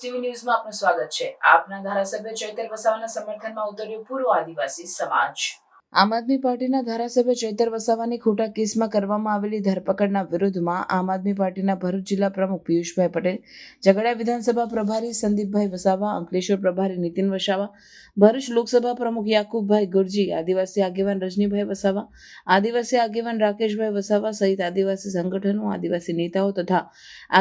TV ન્યૂઝમાં આપનું સ્વાગત છે. આપના ધારાસભ્ય ચૈતર વસાવાના સમર્થનમાં ઉતર્યો પૂર્વ આદિવાસી સમાજ. આમ આદમી પાર્ટીના ધારાસભ્ય ચૈતર વસાવાની ખોટા કેસમાં કરવામાં આવેલી ધરપકડના વિરોધમાં આમ આદમી પાર્ટીના ભરૂચ જિલ્લા પ્રમુખ પિયુષભાઈ પટેલ, ઝઘડિયા વિધાનસભા પ્રભારી સંદીપભાઈ વસાવા, અંકલેશ્વર પ્રભારી નીતિન વસાવા, ભરૂચ લોકસભા પ્રમુખ યાકુબભાઈ ગુરજી, આદિવાસી આગેવાન રજનીભાઈ વસાવા, આદિવાસી આગેવાન રાકેશભાઈ વસાવા સહિત આદિવાસી સંગઠનો, આદિવાસી નેતાઓ તથા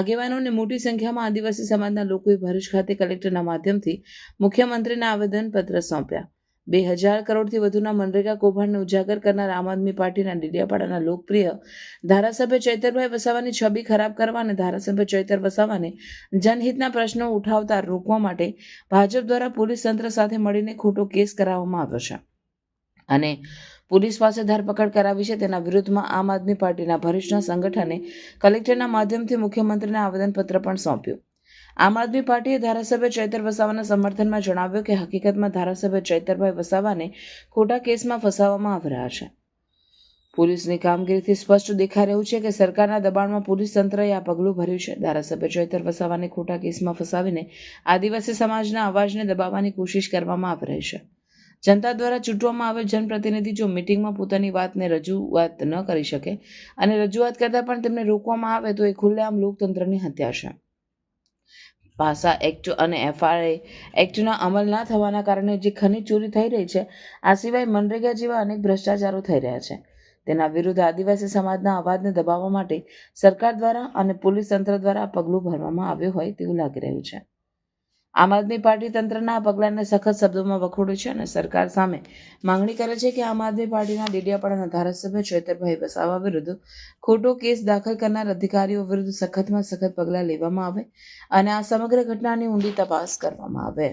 આગેવાનોને મોટી સંખ્યામાં આદિવાસી સમાજના લોકોએ ભરૂચ ખાતે કલેક્ટરના માધ્યમથી મુખ્યમંત્રીને આવેદનપત્ર સોંપ્યા. 2000 કરોડથી વધુના મનરેગા કૌભાંડને ઉજાગર કરનાર આમ આદમી પાર્ટીના ડેડિયાપાડાના લોકપ્રિય ધારાસભ્ય ચૈતરભાઈ વસાવાની છબી ખરાબ કરવા અને ધારાસભ્ય ચૈતર વસાવાને જનહિતના પ્રશ્નો ઉઠાવતા રોકવા માટે ભાજપ દ્વારા પોલીસ તંત્ર સાથે મળીને ખોટો કેસ કરાવવામાં આવ્યો છે અને પોલીસ પાસે ધરપકડ કરાવી છે. તેના વિરુદ્ધમાં આમ આદમી પાર્ટીના ભરૂચના સંગઠને કલેક્ટરના માધ્યમથી મુખ્યમંત્રીને આવેદનપત્ર પણ સોંપ્યું. આમ આદમી પાર્ટીએ ધારાસભ્ય ચૈતર વસાવાના સમર્થનમાં જણાવ્યું કે હકીકતમાં ધારાસભ્ય ચૈતરભાઈ વસાવાને ખોટા કેસમાં ફસાવવામાં આવી રહ્યા છે. પોલીસની કામગીરીથી સ્પષ્ટ દેખાઈ રહ્યું છે કે સરકારના દબાણમાં પોલીસ તંત્રએ આ પગલું ભર્યું છે. ધારાસભ્ય ચૈતર વસાવાને ખોટા કેસમાં ફસાવીને આદિવાસી સમાજના અવાજને દબાવવાની કોશિશ કરવામાં આવી રહી છે. જનતા દ્વારા ચૂંટવામાં આવેલ જનપ્રતિનિધિ જો મીટિંગમાં પોતાની વાતને રજૂઆત ન કરી શકે અને રજૂઆત કરતાં પણ તેમને રોકવામાં આવે તો એ ખુલ્લેઆમ લોકતંત્રની હત્યા છે. પાસા એક્ટ અને FRA એક્ટના અમલ ના થવાના કારણે જે ખનીજ ચોરી થઈ રહી છે, આ સિવાય મનરેગા જેવા અનેક ભ્રષ્ટાચારો થઈ રહ્યા છે. તેના વિરુદ્ધ આદિવાસી સમાજના અવાજને દબાવવા માટે સરકાર દ્વારા અને પોલીસ તંત્ર દ્વારા આ પગલું ભરવામાં આવ્યું હોય તેવું લાગી રહ્યું છે. આમ આદમી પાર્ટી તંત્રના આ પગલાંને સખત શબ્દોમાં વખોડે છે અને સરકાર સામે માંગણી કરે છે કે આમ આદમી પાર્ટીના ડેડિયાપાડાના ધારાસભ્ય ચૈતરભાઈ વસાવા વિરુદ્ધ ખોટો કેસ દાખલ કરનાર અધિકારીઓ વિરુદ્ધ સખતમાં સખત પગલાં લેવામાં આવે અને આ સમગ્ર ઘટનાની ઊંડી તપાસ કરવામાં આવે.